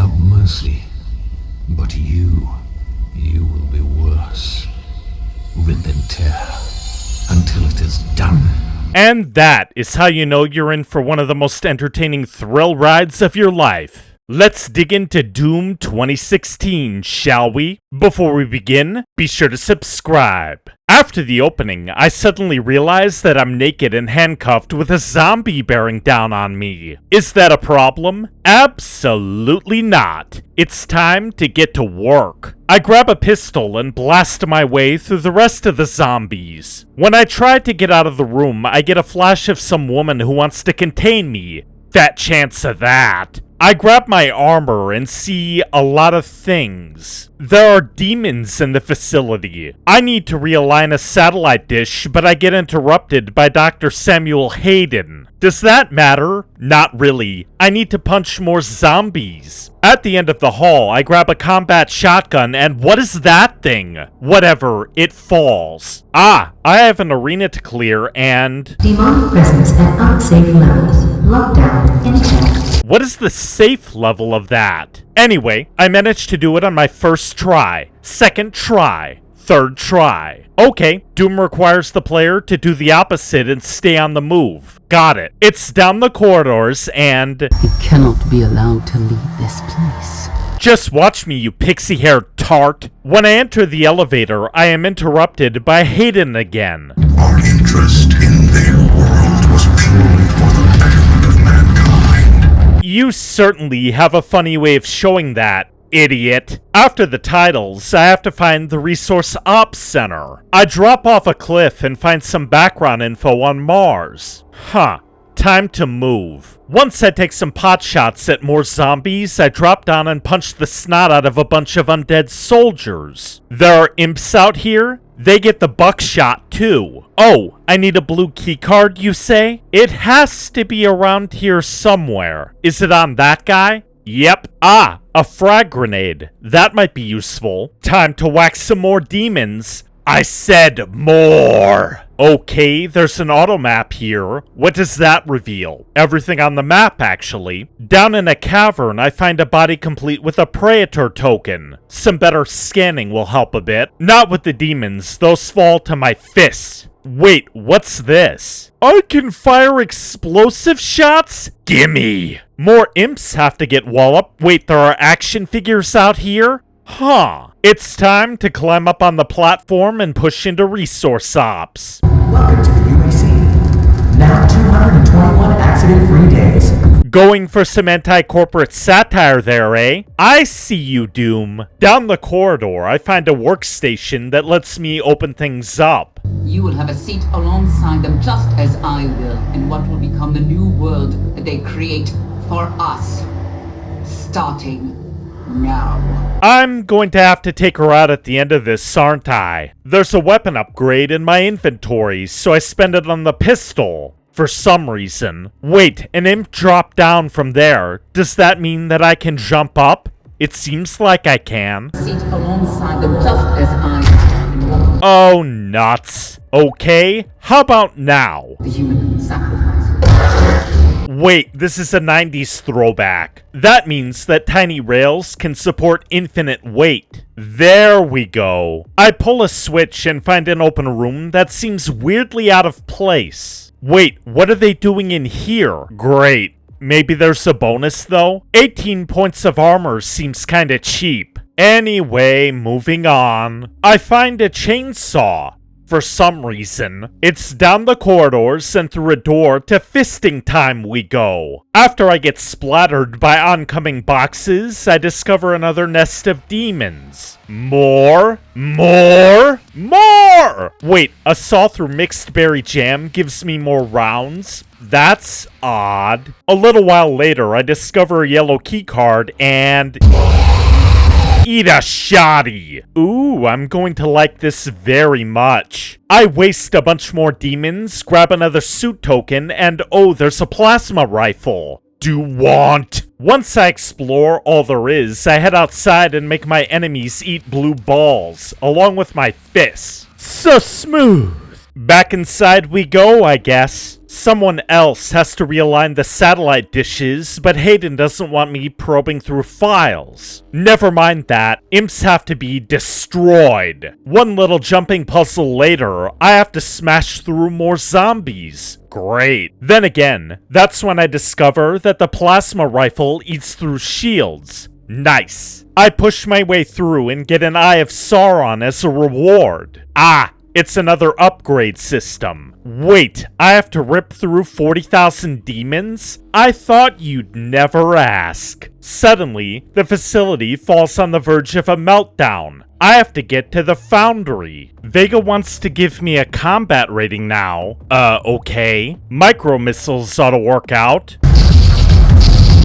without mercy. But you will be worse. Rip and tear until it is done. And that is how you know you're in for one of the most entertaining thrill rides of your life. Let's dig into Doom 2016, shall we? Before we begin, be sure to subscribe. After the opening, I suddenly realized that I'm naked and handcuffed with a zombie bearing down on me. Is that a problem? Absolutely not. It's time to get to work. I grab a pistol and blast my way through the rest of the zombies. When I try to get out of the room, I get a flash of some woman who wants to contain me. Fat chance of that. I grab my armor and see a lot of things. There are demons in the facility. I need to realign a satellite dish, but I get interrupted by Dr. Samuel Hayden. Does that matter? Not really. I need to punch more zombies. At the end of the hall, I grab a combat shotgun, and what is that thing? Whatever, it falls. I have an arena to clear, and... Demonic presence at unsafe levels. Lockdown in effect. What is the safe level of that? Anyway, I managed to do it on my first try, second try, third try. Okay, Doom requires the player to do the opposite and stay on the move. Got it. It's down the corridors and... He cannot be allowed to leave this place. Just watch me, you pixie-haired tart. When I enter the elevator, I am interrupted by Hayden again. Our interest in their world was purely for the betterment of mankind. You certainly have a funny way of showing that, idiot. After the titles, I have to find the Resource Ops Center. I drop off a cliff and find some background info on Mars. Time to move. Once I take some pot shots at more zombies, I drop down and punch the snot out of a bunch of undead soldiers. There are imps out here. They get the buckshot too. Oh, I need a blue keycard, you say? It has to be around here somewhere. Is it on that guy? Yep. A frag grenade. That might be useful. Time to whack some more demons. I said more. Okay, there's an auto map here. What does that reveal? Everything on the map, actually. Down in a cavern, I find a body complete with a Praetor token. Some better scanning will help a bit. Not with the demons, those fall to my fists. Wait, what's this? I can fire explosive shots? Gimme! More imps have to get walloped. Wait, there are action figures out here? It's time to climb up on the platform and push into Resource Ops. Welcome to the UAC. Now 221 accident-free days. Going for some anti-corporate satire there, eh? I see you, Doom. Down the corridor, I find a workstation that lets me open things up. You will have a seat alongside them just as I will in what will become the new world that they create for us. Starting now. I'm going to have to take her out at the end of this, aren't I? There's a weapon upgrade in my inventory, so I spend it on the pistol. For some reason. Wait, an imp dropped down from there. Does that mean that I can jump up? It seems like I can. Seat alongside them just as I Oh, nuts. Okay, how about now? the human sacrifice. Wait, this is a 90s throwback. That means that tiny rails can support infinite weight. There we go. I pull a switch and find an open room that seems weirdly out of place. Wait, what are they doing in here? Great. Maybe there's a bonus though? 18 points of armor seems kinda cheap. Anyway, moving on. I find a chainsaw. For some reason, it's down the corridors and through a door to fisting time we go. After I get splattered by oncoming boxes, I discover another nest of demons. More? Wait, a saw through mixed berry jam gives me more rounds? That's odd. A little while later, I discover a yellow keycard and... Eat a shotty! Ooh, I'm going to like this very much. I waste a bunch more demons, grab another suit token, and oh, there's a plasma rifle. Do want? Once I explore all there is, I head outside and make my enemies eat blue balls, along with my fists. So smooth! Back inside we go, I guess. Someone else has to realign the satellite dishes, but Hayden doesn't want me probing through files. Never mind that, imps have to be destroyed. One little jumping puzzle later, I have to smash through more zombies. Great. Then again, that's when I discover that the plasma rifle eats through shields. Nice. I push my way through and get an Eye of Sauron as a reward. Ah, it's another upgrade system. Wait, I have to rip through 40,000 demons? I thought you'd never ask. Suddenly, the facility falls on the verge of a meltdown. I have to get to the Foundry. Vega wants to give me a combat rating now. Okay. Micro missiles ought to work out.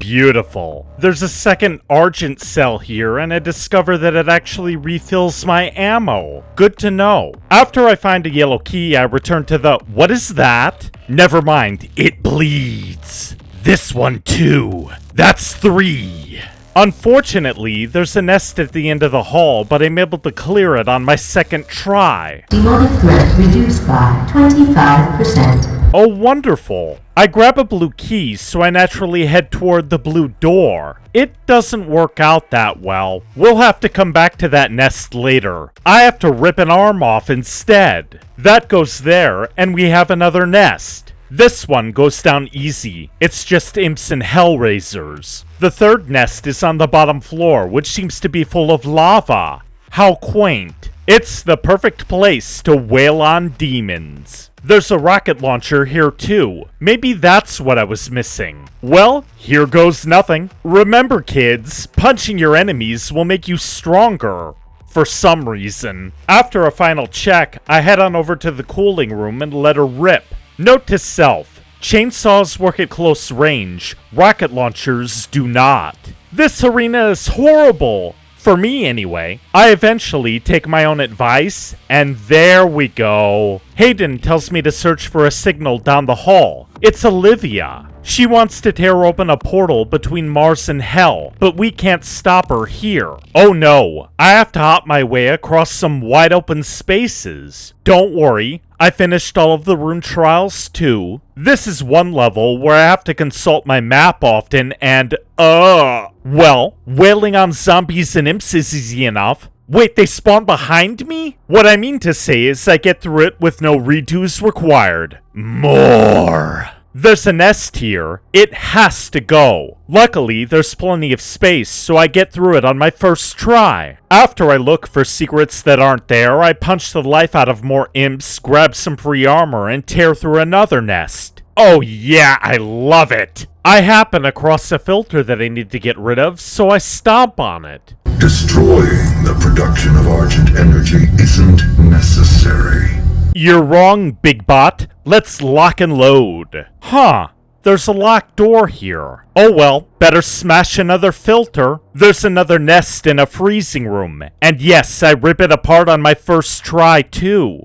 Beautiful. There's a second Argent cell here, and I discover that it actually refills my ammo. Good to know. After I find a yellow key, I return to the... What is that? Never mind, it bleeds. This one too. That's 3. Unfortunately, there's a nest at the end of the hall, but I'm able to clear it on my second try. Demonic threat reduced by 25%. Oh, wonderful. I grab a blue key, so I naturally head toward the blue door. It doesn't work out that well. We'll have to come back to that nest later. I have to rip an arm off instead. That goes there, and we have another nest. This one goes down easy. It's just imps and hellraisers. The third nest is on the bottom floor, which seems to be full of lava. How quaint. It's the perfect place to wail on demons. There's a rocket launcher here too. Maybe that's what I was missing. Well, here goes nothing. Remember kids, punching your enemies will make you stronger. For some reason. After a final check, I head on over to the cooling room and let her rip. Note to self, chainsaws work at close range, rocket launchers do not. This arena is horrible! For me, anyway. I eventually take my own advice, and there we go. Hayden tells me to search for a signal down the hall. It's Olivia. She wants to tear open a portal between Mars and Hell, but we can't stop her here. Oh no, I have to hop my way across some wide open spaces. Don't worry, I finished all of the rune trials too. This is one level where I have to consult my map often and, well, wailing on zombies and imps is easy enough. Wait, they spawn behind me? What I mean to say is I get through it with no redos required. More. There's a nest here. It has to go. Luckily, there's plenty of space, so I get through it on my first try. After I look for secrets that aren't there, I punch the life out of more imps, grab some free armor, and tear through another nest. Oh yeah, I love it! I happen across a filter that I need to get rid of, so I stomp on it. Destroying the production of Argent energy isn't necessary. You're wrong, Big Bot. Let's lock and load. Huh. There's a locked door here. Oh well, better smash another filter. There's another nest in a freezing room. And yes, I rip it apart on my first try too.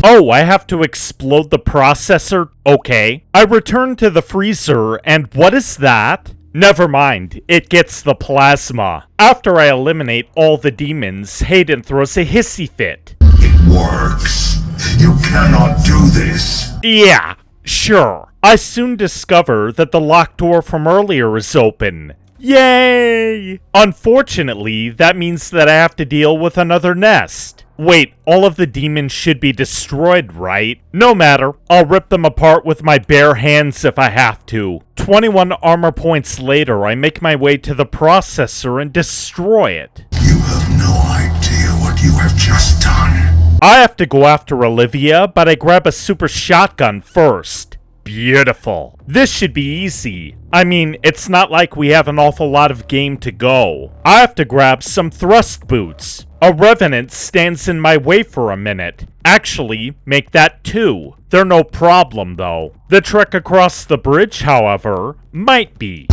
Oh, I have to explode the processor? Okay. I return to the freezer, and what is that? Never mind, it gets the plasma. After I eliminate all the demons, Hayden throws a hissy fit. It works. You cannot do this. Yeah, sure. I soon discover that the locked door from earlier is open. Yay! Unfortunately, that means that I have to deal with another nest. Wait, all of the demons should be destroyed, right? No matter, I'll rip them apart with my bare hands if I have to. 21 armor points later, I make my way to the processor and destroy it. You have no idea what you have just done. I have to go after Olivia, but I grab a super shotgun first. Beautiful. This should be easy. I mean, it's not like we have an awful lot of game to go. I have to grab some thrust boots. A revenant stands in my way for a minute. Actually, make that 2. They're no problem, though. The trek across the bridge, however, might be.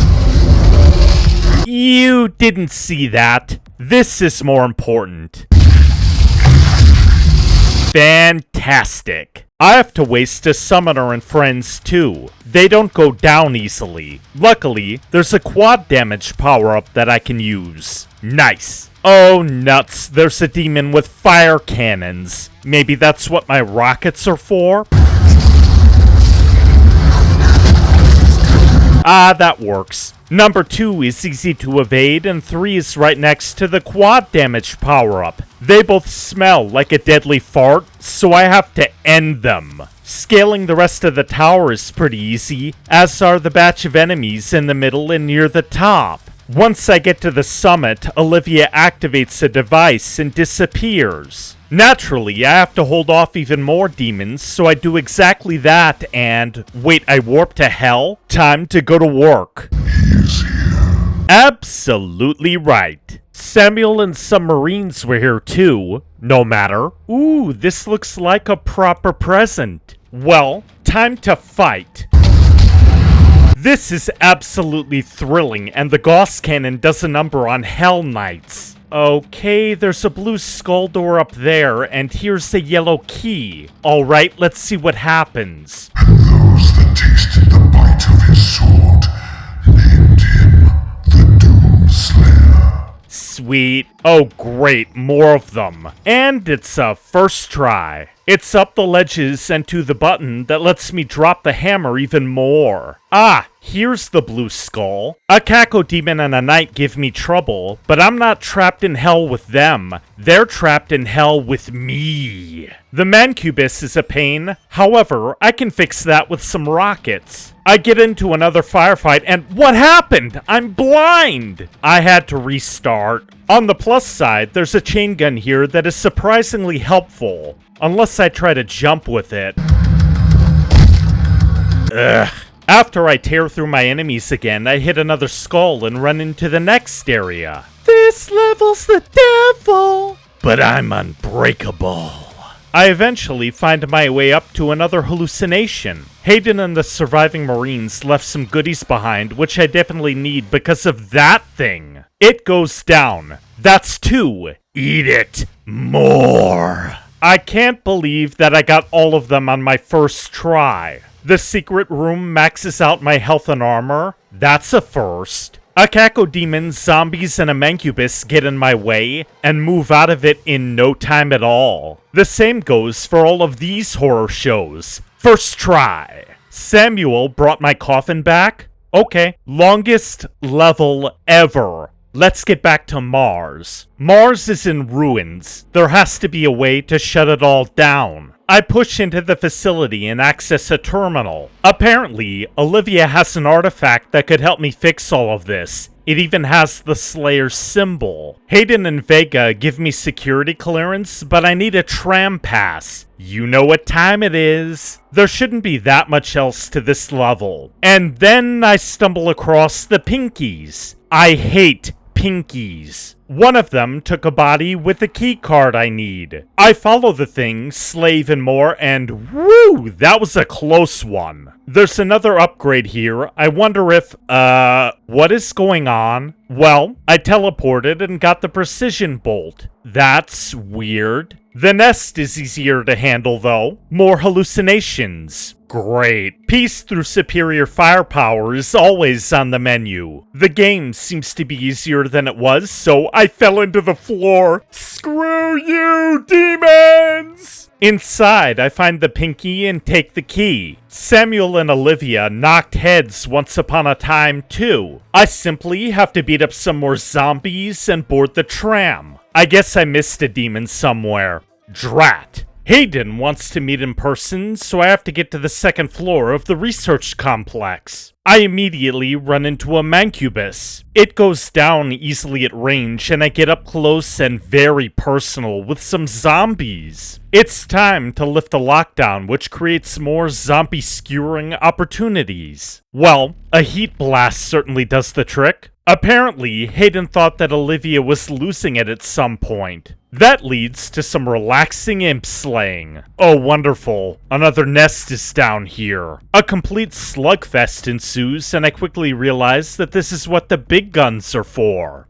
You didn't see that. This is more important. Fantastic. I have to waste a summoner and friends too. They don't go down easily. Luckily, there's a quad damage power-up that I can use. Nice. Oh nuts, there's a demon with fire cannons. Maybe that's what my rockets are for? Ah, that works. Number 2 is easy to evade, and 3 is right next to the quad damage power-up. They both smell like a deadly fart, so I have to end them. Scaling the rest of the tower is pretty easy, as are the batch of enemies in the middle and near the top. Once I get to the summit, Olivia activates a device and disappears. Naturally, I have to hold off even more demons, so I do exactly that and... Wait, I warp to hell? Time to go to work. Absolutely right. Samuel and some Marines were here too. No matter. Ooh, this looks like a proper present. Well, time to fight. This is absolutely thrilling, and the Gauss Cannon does a number on Hell Knights. Okay, there's a blue skull door up there, and here's a yellow key. Alright, let's see what happens. And those that tasted the bite of his sword named him the Doomslayer. Sweet. Oh great, more of them. And it's a first try. It's up the ledges and to the button that lets me drop the hammer even more. Ah, here's the blue skull. A Cacodemon and a knight give me trouble, but I'm not trapped in hell with them. They're trapped in hell with me. The Mancubus is a pain. However, I can fix that with some rockets. I get into another firefight and what happened? I'm blind! I had to restart. On the plus side, there's a chain gun here that is surprisingly helpful. Unless I try to jump with it. Ugh. After I tear through my enemies again, I hit another skull and run into the next area. This level's the devil! But I'm unbreakable. I eventually find my way up to another hallucination. Hayden and the surviving Marines left some goodies behind, which I definitely need because of that thing. It goes down. That's 2. Eat it. More. I can't believe that I got all of them on my first try. The secret room maxes out my health and armor. That's a first. A Cacodemon, zombies, and a Mancubus get in my way and move out of it in no time at all. The same goes for all of these horror shows. First try. Samuel brought my coffin back? Okay. Longest level ever. Let's get back to Mars. Mars is in ruins. There has to be a way to shut it all down. I push into the facility and access a terminal. Apparently, Olivia has an artifact that could help me fix all of this. It even has the Slayer's symbol. Hayden and Vega give me security clearance, but I need a tram pass. You know what time it is. There shouldn't be that much else to this level. And then I stumble across the Pinkies. I hate Pinkies. One of them took a body with the key card I need. I follow the thing, slave and more, and woo, that was a close one. There's another upgrade here. I wonder if, what is going on? Well, I teleported and got the precision bolt. That's weird. The nest is easier to handle though. More hallucinations. Great. Peace through superior firepower is always on the menu. The game seems to be easier than it was, so I fell into the floor. Screw you, demons! Inside, I find the Pinky and take the key. Samuel and Olivia knocked heads once upon a time, too. I simply have to beat up some more zombies and board the tram. I guess I missed a demon somewhere. Drat. Hayden wants to meet in person, so I have to get to the second floor of the research complex. I immediately run into a Mancubus. It goes down easily at range, and I get up close and very personal with some zombies. It's time to lift the lockdown, which creates more zombie skewering opportunities. Well, a heat blast certainly does the trick. Apparently, Hayden thought that Olivia was losing it at some point. That leads to some relaxing imp slaying. Oh, wonderful. Another nest is down here. A complete slugfest ensues, and I quickly realize that this is what the big guns are for.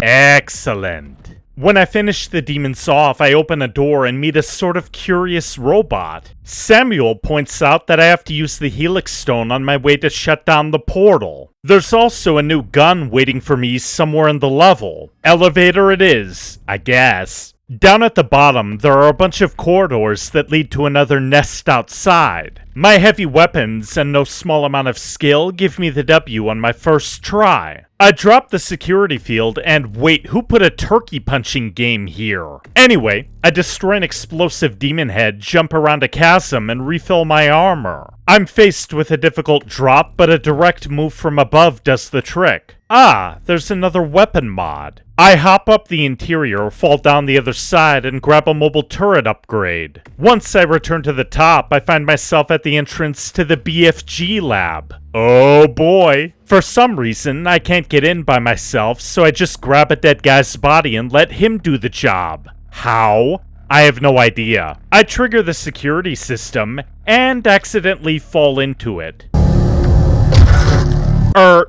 Excellent. When I finish the demons off, I open a door and meet a sort of curious robot. Samuel points out that I have to use the Helix Stone on my way to shut down the portal. There's also a new gun waiting for me somewhere in the level. Elevator it is, I guess. Down at the bottom, there are a bunch of corridors that lead to another nest outside. My heavy weapons and no small amount of skill give me the W on my first try. I drop the security field and wait, who put a turkey punching game here? Anyway, I destroy an explosive demon head, jump around a chasm, and refill my armor. I'm faced with a difficult drop, but a direct move from above does the trick. Ah, there's another weapon mod. I hop up the interior, fall down the other side, and grab a mobile turret upgrade. Once I return to the top, I find myself at the entrance to the BFG lab. Oh boy. For some reason, I can't get in by myself, so I just grab a dead guy's body and let him do the job. How? I have no idea. I trigger the security system and accidentally fall into it.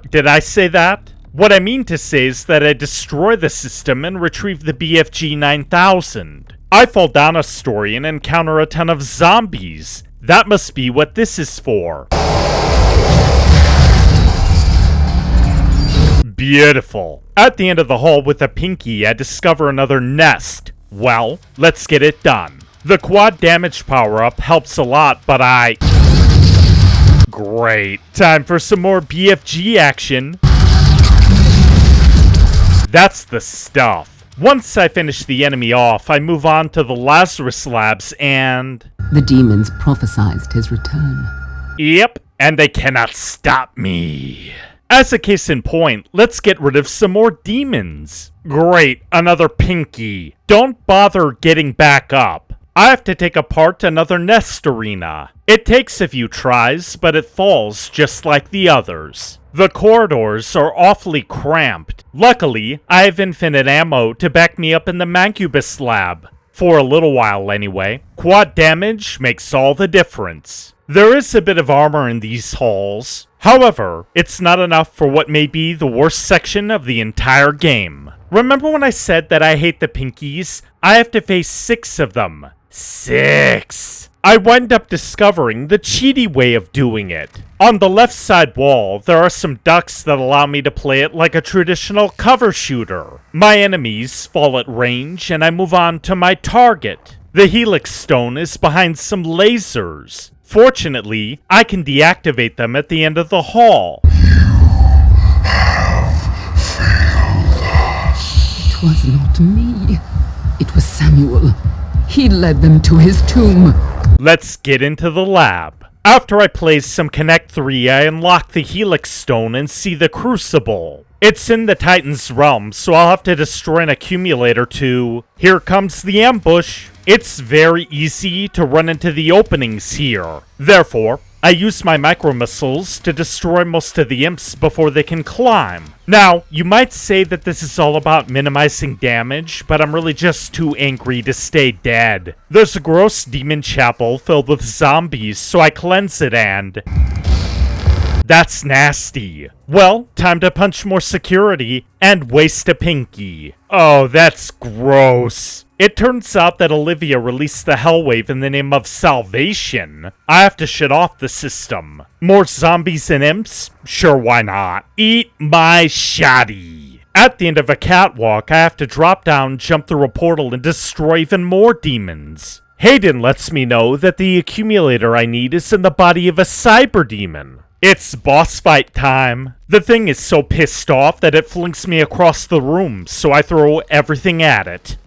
Did I say that? What I mean to say is that I destroy the system and retrieve the BFG 9000. I fall down a story and encounter a ton of zombies. That must be what this is for. Beautiful. At the end of the hall with a pinky, I discover another nest. Well, let's get it done. The quad damage power-up helps a lot, but Great. Time for some more BFG action. That's the stuff. Once I finish the enemy off, I move on to the Lazarus Labs and... The demons prophesized his return. Yep, and they cannot stop me. As a case in point, let's get rid of some more demons. Great, another pinky. Don't bother getting back up. I have to take apart another nest arena. It takes a few tries, but it falls just like the others. The corridors are awfully cramped. Luckily, I have infinite ammo to back me up in the Mancubus lab. For a little while anyway. Quad damage makes all the difference. There is a bit of armor in these halls. However, it's not enough for what may be the worst section of the entire game. Remember when I said that I hate the pinkies? I have to face 6 of them. 6! I wind up discovering the cheaty way of doing it. On the left side wall, there are some ducts that allow me to play it like a traditional cover shooter. My enemies fall at range, and I move on to my target. The Helix Stone is behind some lasers. Fortunately, I can deactivate them at the end of the hall. It was not me. It was Samuel. He led them to his tomb. Let's get into the lab. After I place some Connect 3, I unlock the Helix Stone and see the Crucible. It's in the Titan's realm, so I'll have to destroy an accumulator to... Here comes the ambush. It's very easy to run into the openings here. Therefore, I use my micro missiles to destroy most of the imps before they can climb. Now, you might say that this is all about minimizing damage, but I'm really just too angry to stay dead. There's a gross demon chapel filled with zombies, so I cleanse it and... That's nasty. Well, time to punch more security and waste a pinky. Oh, that's gross. It turns out that Olivia released the Hellwave in the name of salvation. I have to shut off the system. More zombies and imps? Sure, why not? Eat my shoddy. At the end of a catwalk, I have to drop down, jump through a portal, and destroy even more demons. Hayden lets me know that the accumulator I need is in the body of a cyber demon. It's boss fight time. The thing is so pissed off that it flings me across the room, so I throw everything at it.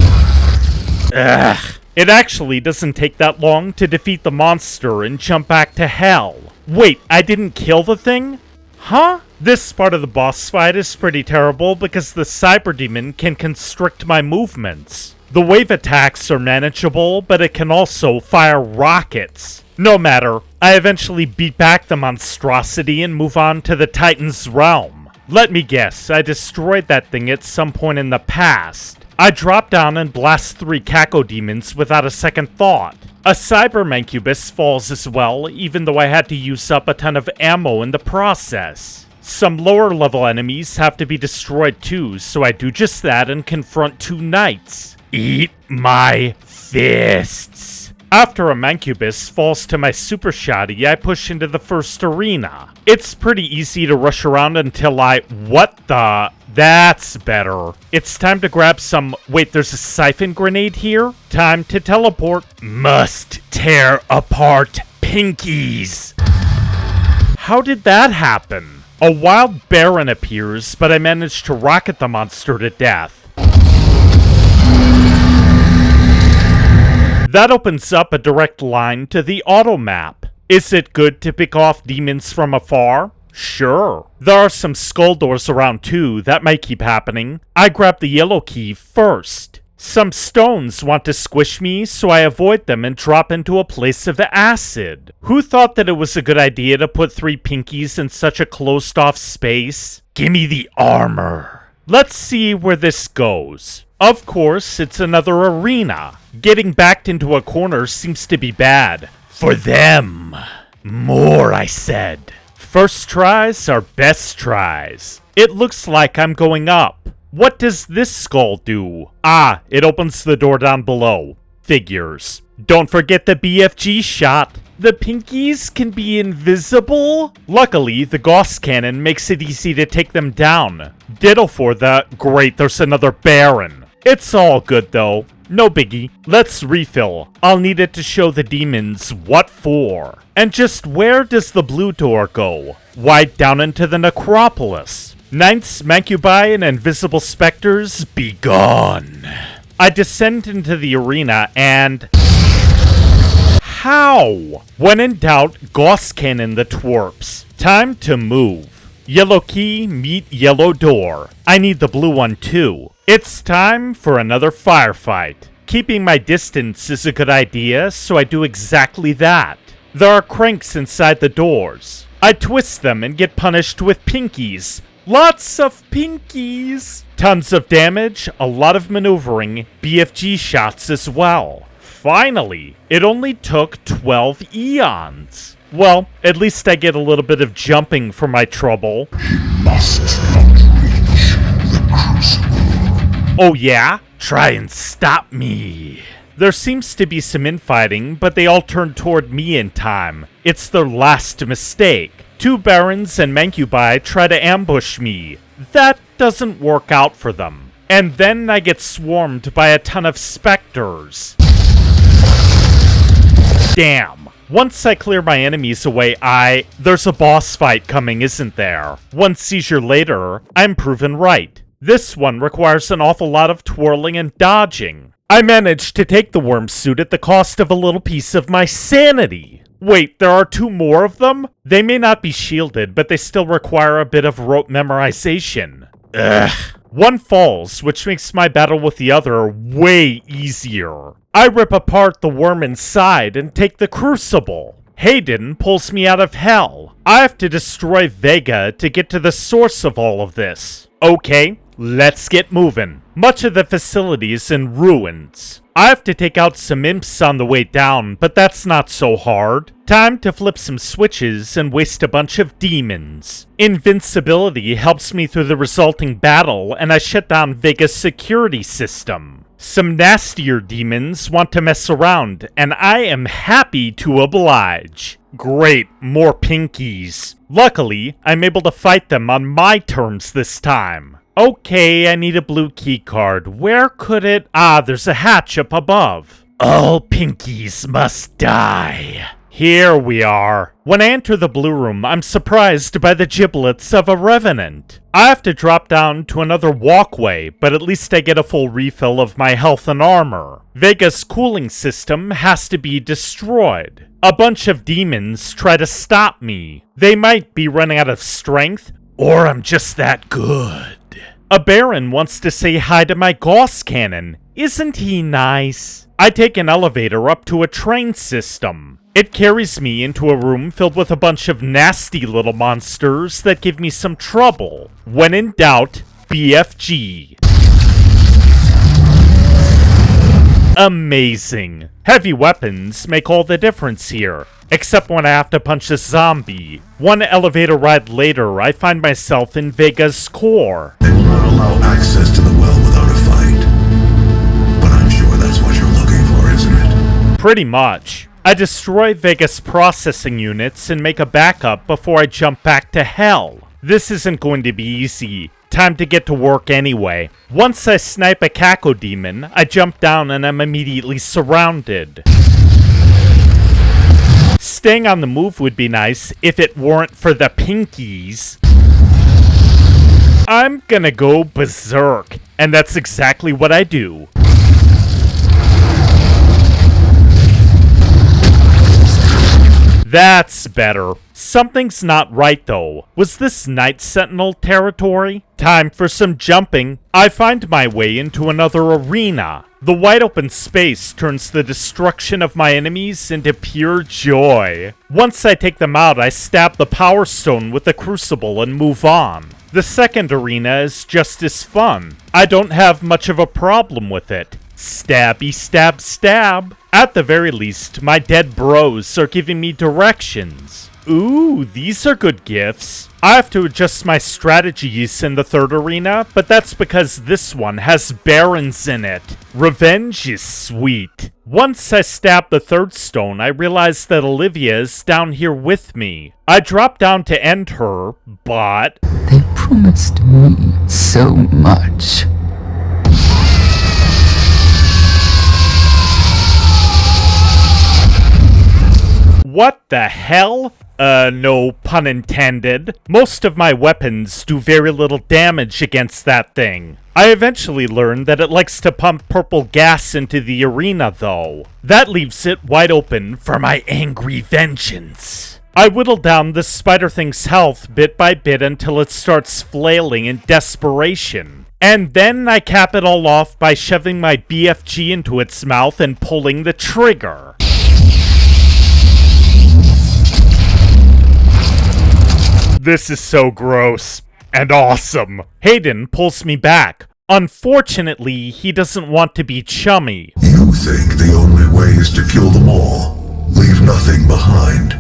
Ugh. It actually doesn't take that long to defeat the monster and jump back to hell. Wait, I didn't kill the thing? Huh? This part of the boss fight is pretty terrible because the cyber demon can constrict my movements. The wave attacks are manageable, but it can also fire rockets. No matter, I eventually beat back the monstrosity and move on to the Titan's realm. Let me guess, I destroyed that thing at some point in the past. I drop down and blast 3 cacodemons without a second thought. A cyber mancubus falls as well, even though I had to use up a ton of ammo in the process. Some lower level enemies have to be destroyed too, so I do just that and confront 2 knights. Eat my fists. After a mancubus falls to my super shoddy, I push into the first arena. It's pretty easy to rush around until That's better. It's time to grab some... Wait, there's a siphon grenade here? Time to teleport. Must tear apart pinkies. How did that happen? A wild Baron appears, but I managed to rocket the monster to death. That opens up a direct line to the auto map. Is it good to pick off demons from afar? Sure. There are some skull doors around too, that might keep happening. I grab the yellow key first. Some stones want to squish me, so I avoid them and drop into a place of acid. Who thought that it was a good idea to put 3 pinkies in such a closed-off space? Gimme the armor. Let's see where this goes. Of course, it's another arena. Getting backed into a corner seems to be bad. For them. More, I said. First tries are best tries. It looks like I'm going up. What does this skull do? Ah, it opens the door down below. Figures. Don't forget the BFG shot. The pinkies can be invisible? Luckily, the Gauss cannon makes it easy to take them down. Ditto for the... Great, there's another Baron. It's all good though. No biggie. Let's refill. I'll need it to show the demons what for. And just where does the blue door go? Why, down into the necropolis. Knights, Mancubi, and invisible specters, be gone. I descend into the arena and... How? When in doubt, Gauss cannon the twerps. Time to move. Yellow key, meet yellow door. I need the blue one too. It's time for another firefight. Keeping my distance is a good idea, so I do exactly that. There are cranks inside the doors. I twist them and get punished with pinkies. Lots of pinkies! Tons of damage, a lot of maneuvering, BFG shots as well. Finally! It only took 12 eons. Well, at least I get a little bit of jumping for my trouble. Must not reach the crucible. Oh yeah? Try and stop me. There seems to be some infighting, but they all turn toward me in time. It's their last mistake. 2 Barons and Mancubi try to ambush me. That doesn't work out for them. And then I get swarmed by a ton of specters. Damn. Once I clear my enemies away, there's a boss fight coming, isn't there? One seizure later, I'm proven right. This one requires an awful lot of twirling and dodging. I managed to take the worm suit at the cost of a little piece of my sanity. Wait, there are 2 more of them? They may not be shielded, but they still require a bit of rote memorization. Ugh. One falls, which makes my battle with the other way easier. I rip apart the worm inside and take the crucible. Hayden pulls me out of hell. I have to destroy Vega to get to the source of all of this. Okay, let's get moving. Much of the facility is in ruins. I have to take out some imps on the way down, but that's not so hard. Time to flip some switches and waste a bunch of demons. Invincibility helps me through the resulting battle, and I shut down Vega's security system. Some nastier demons want to mess around, and I am happy to oblige. Great, more pinkies. Luckily, I'm able to fight them on my terms this time. Okay, I need a blue key card. Where could it... Ah, there's a hatch up above. All pinkies must die. Here we are. When I enter the blue room, I'm surprised by the giblets of a revenant. I have to drop down to another walkway, but at least I get a full refill of my health and armor. Vega's cooling system has to be destroyed. A bunch of demons try to stop me. They might be running out of strength, or I'm just that good. A Baron wants to say hi to my Gauss cannon. Isn't he nice? I take an elevator up to a train system. It carries me into a room filled with a bunch of nasty little monsters that give me some trouble. When in doubt, BFG. Amazing. Heavy weapons make all the difference here. Except when I have to punch a zombie. One elevator ride later, I find myself in Vega's core. They will not allow access to the well without a fight. But I'm sure that's what you're looking for, isn't it? Pretty much. I destroy Vega's processing units and make a backup before I jump back to hell. This isn't going to be easy. Time to get to work anyway. Once I snipe a Cacodemon, I jump down and I'm immediately surrounded. Staying on the move would be nice if it weren't for the pinkies. I'm gonna go berserk, and that's exactly what I do. That's better. Something's not right though. Was this Night Sentinel territory? Time for some jumping. I find my way into another arena. The wide open space turns the destruction of my enemies into pure joy. Once I take them out, I stab the Power Stone with the Crucible and move on. The second arena is just as fun. I don't have much of a problem with it. Stabby stab stab. At the very least, my dead bros are giving me directions. Ooh, these are good gifts. I have to adjust my strategies in the third arena, but that's because this one has barons in it. Revenge is sweet. Once I stab the third stone, I realize that Olivia is down here with me. I drop down to end her, but... They promised me so much. What the hell? No pun intended. Most of my weapons do very little damage against that thing. I eventually learned that it likes to pump purple gas into the arena, though. That leaves it wide open for my angry vengeance. I whittle down this spider thing's health bit by bit until it starts flailing in desperation. And then I cap it all off by shoving my BFG into its mouth and pulling the trigger. This is so gross and awesome. Hayden pulls me back. Unfortunately, he doesn't want to be chummy. You think the only way is to kill them all, leave nothing behind.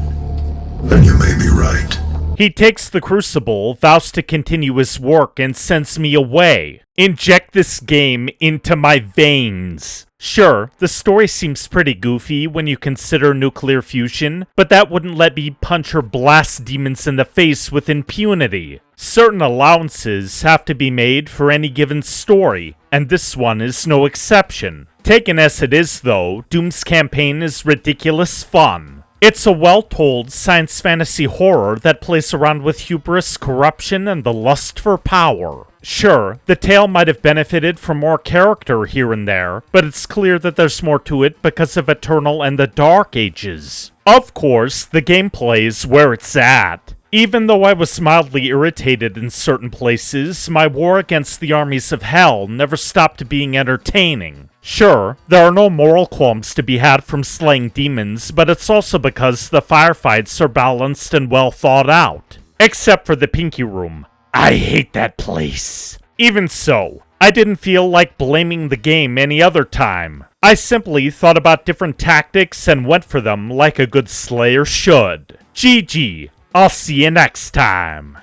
And you may be right. He takes the Crucible, vows to continue his work, and sends me away. Inject this game into my veins. Sure, the story seems pretty goofy when you consider nuclear fusion, but that wouldn't let me punch or blast demons in the face with impunity. Certain allowances have to be made for any given story, and this one is no exception. Taken as it is, though, Doom's campaign is ridiculous fun. It's a well-told science fantasy horror that plays around with hubris, corruption, and the lust for power. Sure, the tale might have benefited from more character here and there, but it's clear that there's more to it because of Eternal and the Dark Ages. Of course, the gameplay is where it's at. Even though I was mildly irritated in certain places, my war against the armies of hell never stopped being entertaining. Sure, there are no moral qualms to be had from slaying demons, but it's also because the firefights are balanced and well thought out. Except for the Pinky Room. I hate that place. Even so, I didn't feel like blaming the game any other time. I simply thought about different tactics and went for them like a good slayer should. GG. I'll see you next time.